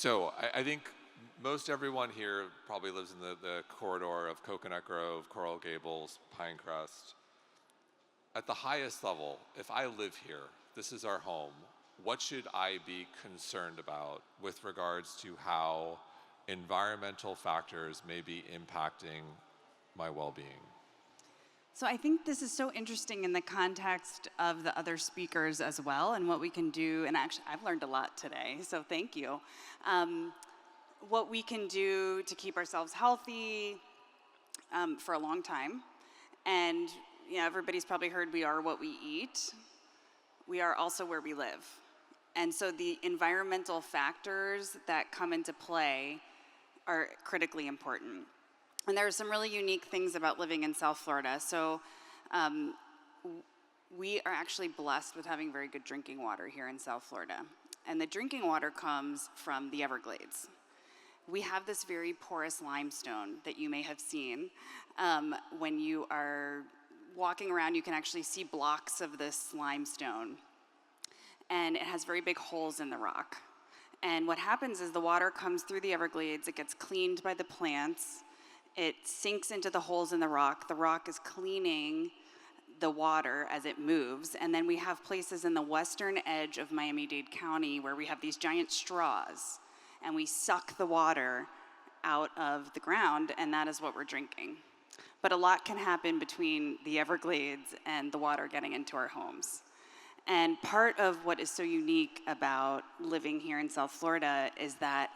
So I think most everyone here probably lives in the corridor of Coconut Grove, Coral Gables, Pinecrest. At the highest level, if I live here, this is our home, what should I be concerned about with regards to how environmental factors may be impacting my well-being? So I think this is so interesting in the context of the other speakers as well, and what we can do, and actually I've learned a lot today, so thank you. What we can do to keep ourselves healthy for a long time. And everybody's probably heard we are what we eat. We are also where we live. And so the environmental factors that come into play are critically important. And there are some really unique things about living in South Florida. So we are actually blessed with having very good drinking water here in South Florida. And the drinking water comes from the Everglades. We have this very porous limestone that you may have seen. When you are walking around, you can actually see blocks of this limestone. And it has very big holes in the rock. And what happens is the water comes through the Everglades, it gets cleaned by the plants, it sinks into the holes in the rock is cleaning the water as it moves, and then we have places in the western edge of Miami-Dade County where we have these giant straws, and we suck the water out of the ground, and that is what we're drinking. But a lot can happen between the Everglades and the water getting into our homes. And part of what is so unique about living here in South Florida is that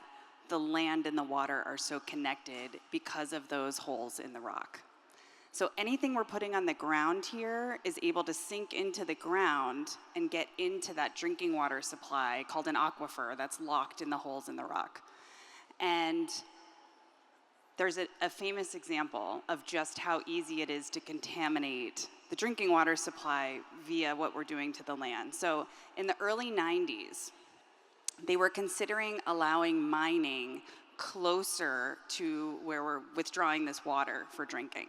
the land and the water are so connected because of those holes in the rock. So anything we're putting on the ground here is able to sink into the ground and get into that drinking water supply called an aquifer that's locked in the holes in the rock. And there's a famous example of just how easy it is to contaminate the drinking water supply via what we're doing to the land. So in the early 90s, they were considering allowing mining closer to where we're withdrawing this water for drinking.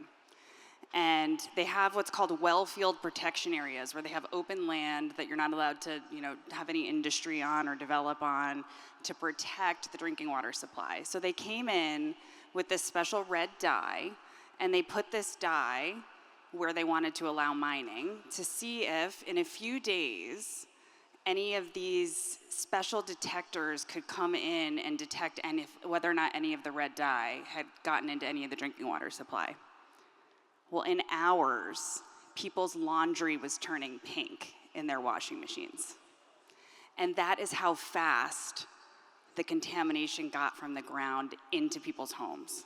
And they have what's called well field protection areas, where they have open land that you're not allowed to, have any industry on or develop on, to protect the drinking water supply. So they came in with this special red dye, and they put this dye where they wanted to allow mining to see if in a few days any of these special detectors could come in and detect whether or not any of the red dye had gotten into any of the drinking water supply. Well, in hours, people's laundry was turning pink in their washing machines. And that is how fast the contamination got from the ground into people's homes.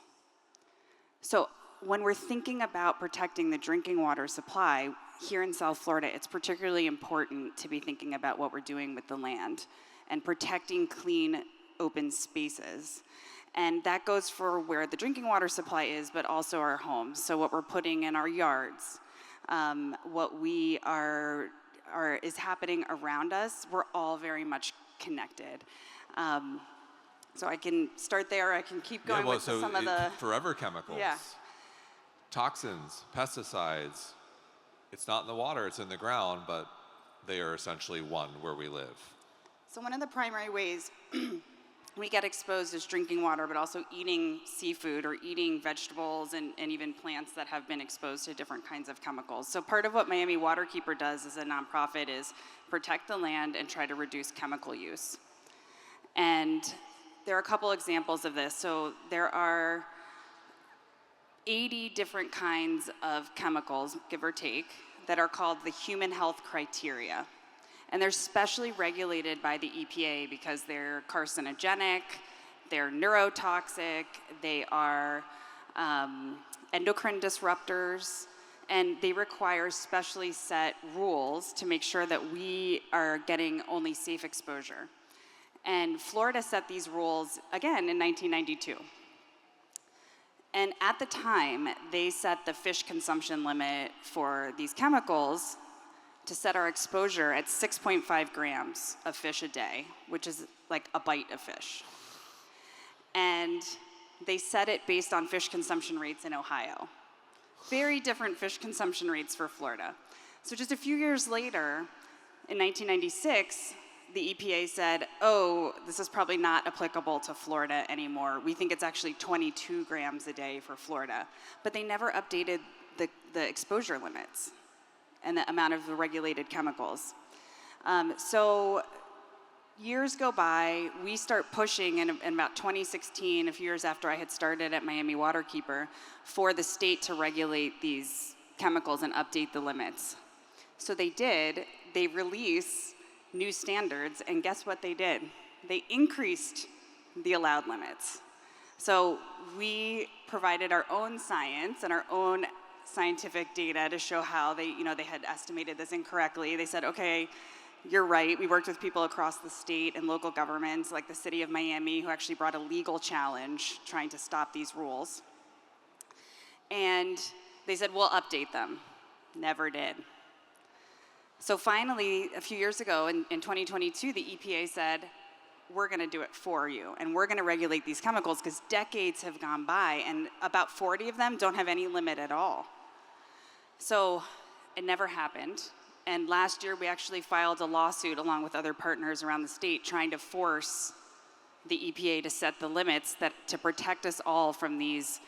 So when we're thinking about protecting the drinking water supply here in South Florida, it's particularly important to be thinking about what we're doing with the land and protecting clean, open spaces. And that goes for where the drinking water supply is, but also our homes. So what we're putting in our yards, what we is happening around us, we're all very much connected. So I can start there. I can keep going with some of the forever chemicals. Yeah. Toxins, pesticides. It's not in the water, it's in the ground, but they are essentially one where we live. So one of the primary ways we get exposed is drinking water, but also eating seafood or eating vegetables and even plants that have been exposed to different kinds of chemicals. So part of what Miami Waterkeeper does as a nonprofit is protect the land and try to reduce chemical use. And there are a couple examples of this. So there are 80 different kinds of chemicals, give or take, that are called the human health criteria. And they're specially regulated by the EPA because they're carcinogenic, they're neurotoxic, they are endocrine disruptors, and they require specially set rules to make sure that we are getting only safe exposure. And Florida set these rules, again, in 1992. And at the time, they set the fish consumption limit for these chemicals to set our exposure at 6.5 grams of fish a day, which is like a bite of fish. And they set it based on fish consumption rates in Ohio. Very different fish consumption rates for Florida. So just a few years later, in 1996, the EPA said, oh, this is probably not applicable to Florida anymore. We think it's actually 22 grams a day for Florida. But they never updated the exposure limits and the amount of the regulated chemicals. So years go by, we start pushing in about 2016, a few years after I had started at Miami Waterkeeper, for the state to regulate these chemicals and update the limits. So they did. They released new standards, and guess what they did? They increased the allowed limits. So we provided our own science and our own scientific data to show how they had estimated this incorrectly. They said, okay, you're right. We worked with people across the state and local governments, like the city of Miami, who actually brought a legal challenge trying to stop these rules. And they said, we'll update them. Never did. So finally, a few years ago, in 2022, the EPA said, we're going to do it for you, and we're going to regulate these chemicals because decades have gone by, and about 40 of them don't have any limit at all. So it never happened. And last year, we actually filed a lawsuit along with other partners around the state trying to force the EPA to set the limits to protect us all from these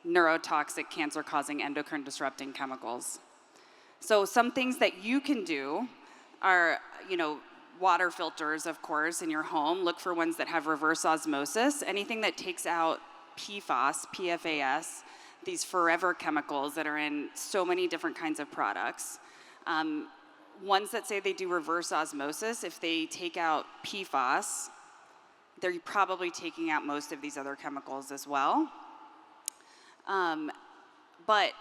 neurotoxic, cancer-causing, endocrine-disrupting chemicals. So some things that you can do are, water filters, of course, in your home. Look for ones that have reverse osmosis. Anything that takes out PFAS, PFAS, these forever chemicals that are in so many different kinds of products. Ones that say they do reverse osmosis, if they take out PFAS, they're probably taking out most of these other chemicals as well. But,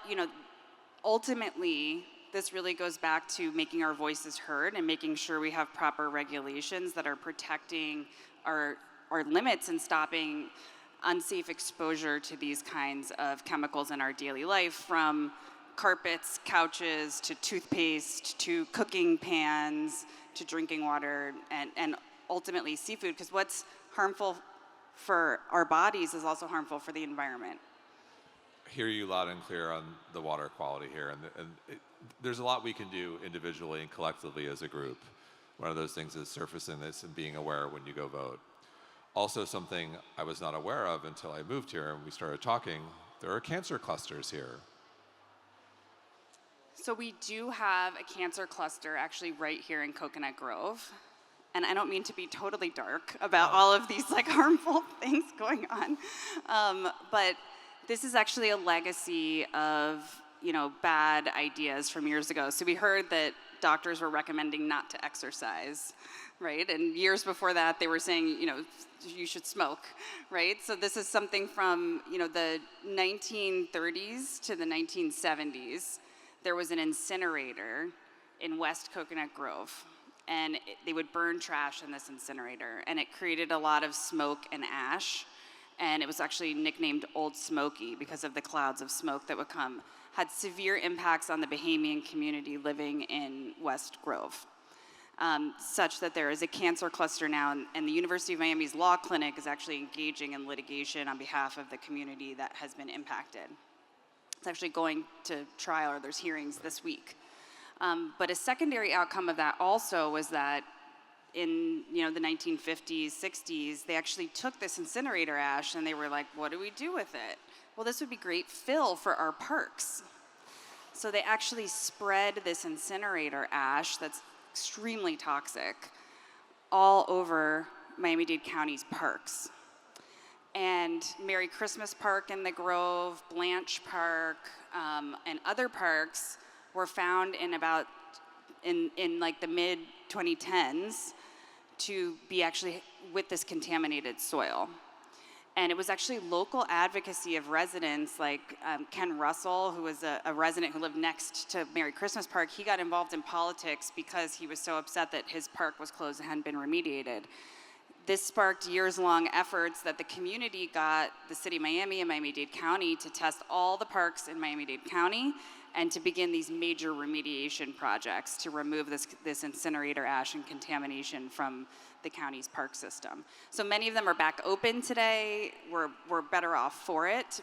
ultimately, this really goes back to making our voices heard and making sure we have proper regulations that are protecting our limits and stopping unsafe exposure to these kinds of chemicals in our daily life, from carpets, couches, to toothpaste, to cooking pans, to drinking water, and ultimately seafood, because what's harmful for our bodies is also harmful for the environment. Hear you loud and clear on the water quality here, and there's a lot we can do individually and collectively as a group. One of those things is surfacing this and being aware when you go vote. Also, something I was not aware of until I moved here and we started talking, there are cancer clusters here. So we do have a cancer cluster actually right here in Coconut Grove. And I don't mean to be totally dark about all of these harmful things going on. But this is actually a legacy of, bad ideas from years ago. So we heard that doctors were recommending not to exercise, right? And years before that, they were saying, you should smoke, right? So this is something from, the 1930s to the 1970s. There was an incinerator in West Coconut Grove, and they would burn trash in this incinerator, and it created a lot of smoke and ash, and it was actually nicknamed Old Smoky because of the clouds of smoke that would come. Had severe impacts on the Bahamian community living in West Grove, such that there is a cancer cluster now, and the University of Miami's Law Clinic is actually engaging in litigation on behalf of the community that has been impacted. It's actually going to trial, or there's hearings this week. But a secondary outcome of that also was that in the 1950s, 60s, they actually took this incinerator ash and they were like, what do we do with it? Well, this would be great fill for our parks. So they actually spread this incinerator ash that's extremely toxic all over Miami-Dade County's parks. And Merry Christmas Park in the Grove, Blanche Park, and other parks were found in the mid 2010s to be actually with this contaminated soil. And it was actually local advocacy of residents like Ken Russell, who was a resident who lived next to Merry Christmas Park. He got involved in politics because he was so upset that his park was closed and hadn't been remediated. This sparked years-long efforts that the community got the city of Miami and Miami-Dade County to test all the parks in Miami-Dade County and to begin these major remediation projects to remove this incinerator ash and contamination from the county's park system. So many of them are back open today. We're better off for it.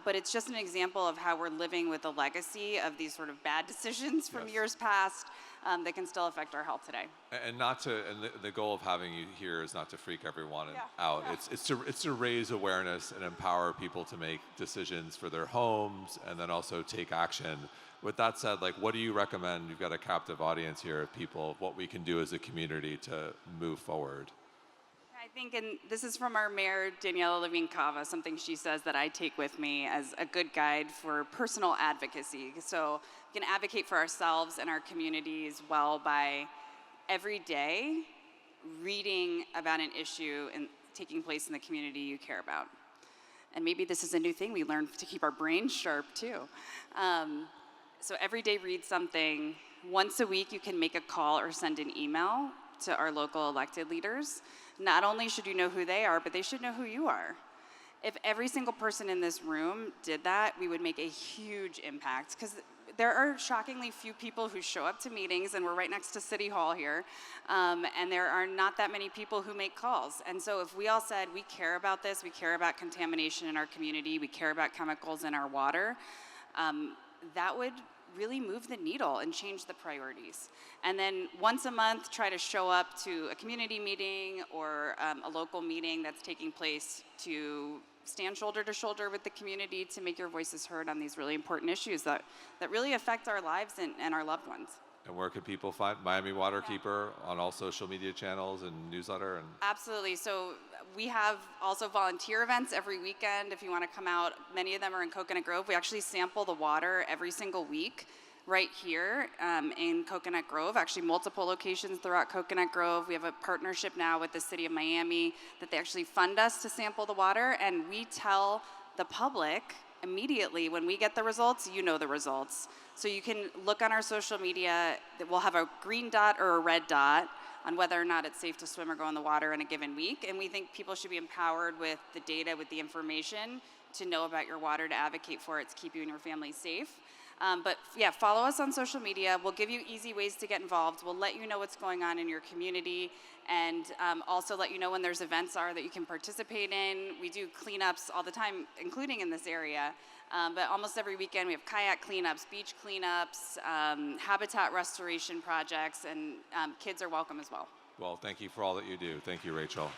But it's just an example of how we're living with the legacy of these sort of bad decisions from years past that can still affect our health today. And not to, and the goal of having you here is not to freak everyone out. Yeah. It's to raise awareness and empower people to make decisions for their homes and then also take action. With that said, like, what do you recommend? You've got a captive audience here of people, what we can do as a community to move forward. I think, and this is from our mayor, Daniela Levine-Cava, something she says that I take with me as a good guide for personal advocacy. So we can advocate for ourselves and our communities well by every day reading about an issue and taking place in the community you care about. And maybe this is a new thing we learn to keep our brains sharp too. So every day read something. Once a week you can make a call or send an email to our local elected leaders. Not only should you know who they are, but they should know who you are. If every single person in this room did that, we would make a huge impact, because there are shockingly few people who show up to meetings, and we're right next to City Hall here, and there are not that many people who make calls. And so if we all said, we care about this, we care about contamination in our community, we care about chemicals in our water, that would really move the needle and change the priorities. And then once a month, try to show up to a community meeting or a local meeting that's taking place to stand shoulder to shoulder with the community to make your voices heard on these really important issues that really affect our lives and our loved ones. And where can people find Miami Waterkeeper on all social media channels and newsletter? And Absolutely. So we have also volunteer events every weekend if you want to come out. Many of them are in Coconut Grove. We actually sample the water every single week right here in Coconut Grove, actually multiple locations throughout Coconut Grove. We have a partnership now with the city of Miami that they actually fund us to sample the water, and we tell the public immediately when we get the results, you know the results. So you can look on our social media, we'll have a green dot or a red dot on whether or not it's safe to swim or go in the water in a given week. And we think people should be empowered with the data, with the information to know about your water, to advocate for it, to keep you and your family safe. But yeah, follow us on social media. We'll give you easy ways to get involved. We'll let you know what's going on in your community, and also let you know when there's events are that you can participate in. We do cleanups all the time, including in this area. But almost every weekend we have kayak cleanups, beach cleanups, habitat restoration projects, and kids are welcome as well. well, thank you for all that you do. Thank you, Rachel.